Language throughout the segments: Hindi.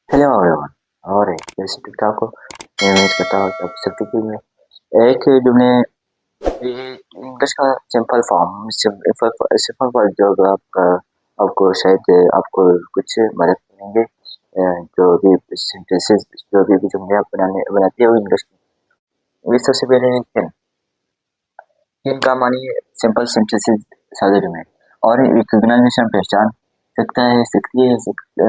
Hello everyone. और जैसे कि आपको मैं उम्मीद करता हूँ कि आप सब ठीक होंगे। एक जो मैं ये इंग्लिश का सिंपल फॉर्म सिंपल फॉर्म जो आपका आपको शायद आपको कुछ मदद करेंगे। जो भी सेंटेंसेस जो भी जुमले आप बनाते हो इंग्लिश में, ये सबसे पहले कैन कैन का मानिए सिंपल सेंटेंसेस सादे जुमले और रिकॉग्निशन पहचान सकता है, सकती है,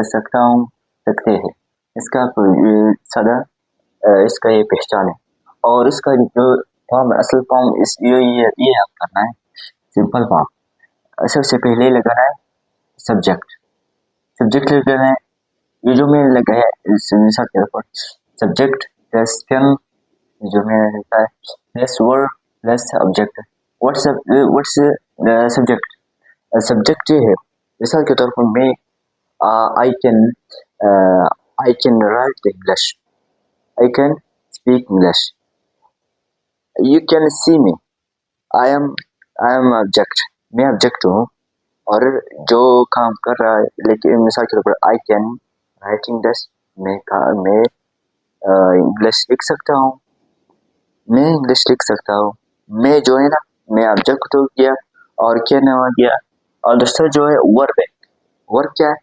सकता हूँ, सकते हैं। इसका सादा इसका ये पहचान है और इसका जो फॉर्म असल फॉर्म इस ये आप करना है सिंपल फॉर्म। सबसे पहले लगाना है सब्जेक्ट। सब्जेक्ट लगाना है, ये जो मैंने लगाया है इस मिसाल के ऊपर सब्जेक्ट प्लस कैन, जो मैंने लिखा है plus verb plus object. What's subject? Subject ये है मिसाल के तौर पर मैं I can I can write English, I can speak English, you can see me, I am object, मैं ऑब्जेक्ट हूँ और जो काम कर रहा है। लेकिन मिसाल के तौर पर आई कैन राइट इंग्लिश, मैं इंग्लिश लिख सकता हूँ, मैं इंग्लिश लिख सकता हूँ। मैं जो है ना, मैं ऑब्जेक्ट हो गया और कैन हो गया और दूसरा जो है वर्ब है। वर्ब क्या है?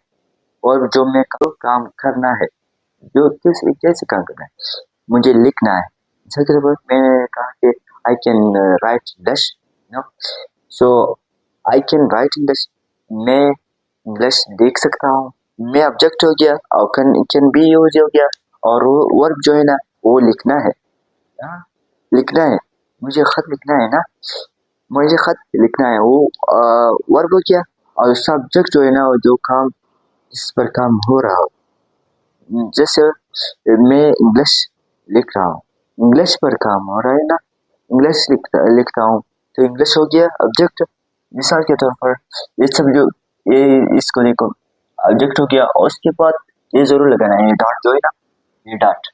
वर्ब जो मैं काम करना है, जो कैसे काम करना है, मुझे लिखना है। मिसाल के तौर पर मैंने कहा कि I can write English, no, so I can write English, मैं इंग्लिश देख सकता हूँ। मैं ऑब्जेक्ट हो गया और कैन बी यूज हो गया और वो वर्ब जो है ना वो लिखना है। हाँ, लिखना है, मुझे खत लिखना है ना, मुझे खत लिखना है, वो वर्ब हो गया। और सब्जेक्ट जो है ना वो जो काम जिस पर काम हो रहा हो, जैसे मैं इंग्लिश लिख रहा हूँ, इंग्लिश पर काम हो रहा है ना, इंग्लिश लिखता हूँ, तो इंग्लिश हो गया ऑब्जेक्ट। मिसाल के तौर पर ये सब जो ये इसको देखो ऑब्जेक्ट हो गया और उसके बाद ये जरूर लगाना है, ये डॉट जो है ना, ये डॉट,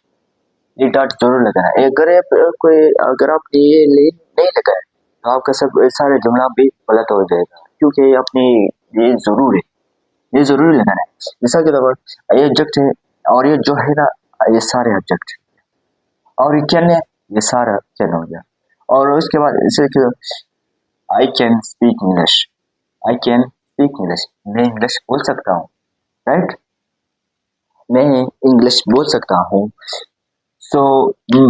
ये डॉट जरूर लगाना है। अगर आपने ये नहीं लगाया तो आपका सब सारे जुमला भी गलत हो जाएगा, क्योंकि अपनी ये जरूर है, ये जरूर लगाना है। मिसाल के तौर पर ये ऑब्जेक्ट है और ये जो है ना ये सारे ऑब्जेक्ट और ये कैन है, ये सारा कैन हो गया। और उसके बाद इसे I can speak English, I can speak English, मैं इंग्लिश बोल सकता हूँ, राइट, मैं इंग्लिश बोल सकता हूँ। सो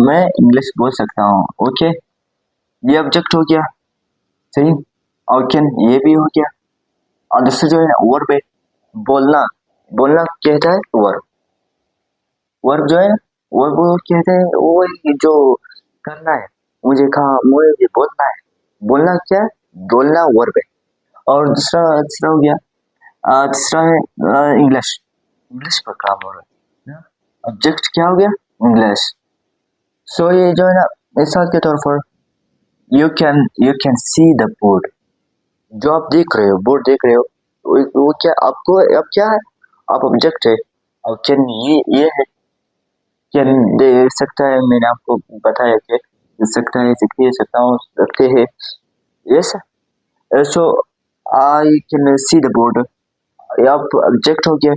मैं इंग्लिश बोल सकता हूँ, ओके, ये ऑब्जेक्ट हो गया, सही। और कैन ये भी हो गया और दूसरा जो है वर्ब है, बोलना, बोलना कहता है वर्ब, वर्ब जो है वर्ब कहते हैं वो जो करना है, मुझे कहा मुझे बोलना है, बोलना क्या है, बोलना वर्ब है। और दूसरा दूसरा हो गया तीसरा है इंग्लिश, इंग्लिश पर काम हो रहा है, ऑब्जेक्ट क्या हो गया, इंग्लिश। सो ये जो है ना मिसाल के तौर पर you can see the board, जो आप देख रहे हो, बोर्ड देख रहे हो, वो क्या आपको अब क्या है, आप ऑब्जेक्ट है। और कैन ये है, कैन दे सकता है, मैंने आपको बताया कि दे सकता है, सकती है, सकता हूँ, सकते हैं, yes. So I can see the board, आप ऑब्जेक्ट हो गया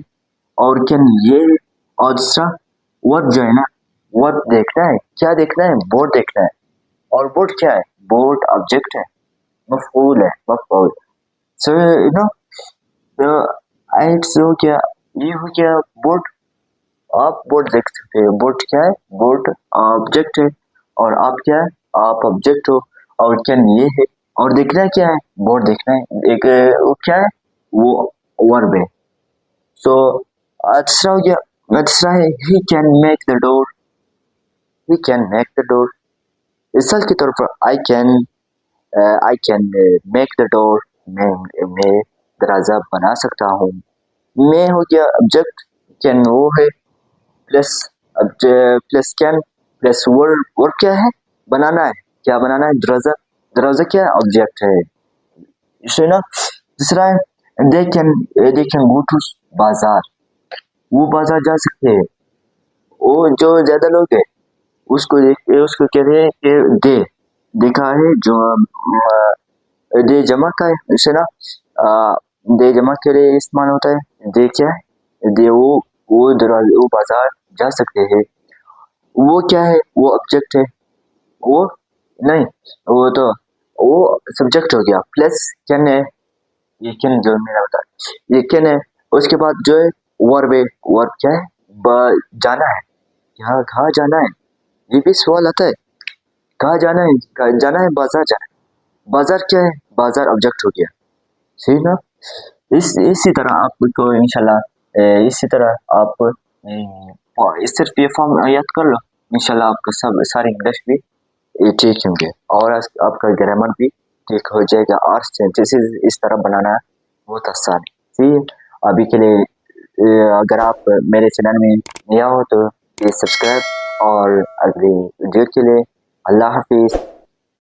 और कैन ये, और दूसरा वर्ब जो है ना, वर्ब देखना है, क्या देखना है, बोर्ड देखना है। और बोर्ड क्या है, बोर्ड ऑब्जेक्ट है, मफऊल है, मफऊल। सो यू नो इट्स हो गया, ये हो गया बोर्ड। आप बोर्ड देख सकते हो, बोर्ड क्या है, बोर्ड ऑब्जेक्ट है और आप क्या है, आप ऑब्जेक्ट हो और कैन ये है और देखना क्या है, बोर्ड देखना है, एक वो क्या है, वो वर्ब है। सो दूसरा हो गया, दूसरा है he can make the door, he can make the door. मिसाल के तौर पर I can make the door, मैं दरवाजा बना सकता हूँ। मैं हो गया ऑब्जेक्ट, कैन वो है plus plus can plus word, word क्या है, बनाना है, क्या बनाना है, दरवाजा, दरवाजा क्या ऑब्जेक्ट है, इसे ना। दूसरा है दे कैन गो टू बाजार, वो बाजार जा सकते हैं। वो जो ज्यादा लोग है उसको कहते हैं कि देखा है जो दे जमा का है, इसे ना दे जमा के लिए इस्तेमाल होता है। दे क्या है, दे वो बाजार जा सकते हैं। वो क्या है, वो ऑब्जेक्ट है, वो नहीं, वो तो वो सब्जेक्ट हो गया, प्लस कैन है, ये कैन जो मैंने बताया ये कैन है। उसके बाद जो है वर्ब है, वर्ब क्या है, जाना है, यहाँ कहाँ जाना है, ये भी सवाल आता है, कहाँ जाना है, कहाँ जाना है, बाजार जाना है, बाजार क्या है, बाजार ऑब्जेक्ट हो गया, सही ना। इसी तरह आपको इंशाल्लाह इसी तरह आप इस सिर्फ ये फॉर्म याद कर लो, इंशाल्लाह आपका सब सारे इंग्लिश भी ये ठीक होंगे और आपका ग्रामर भी ठीक हो जाएगा और सेंटेंसेस इस तरह बनाना बहुत आसान है। ठीक है, अभी के लिए अगर आप मेरे चैनल में नया हो तो प्लीज सब्सक्राइब और अगली वीडियो के लिए अल्लाह हाफिज।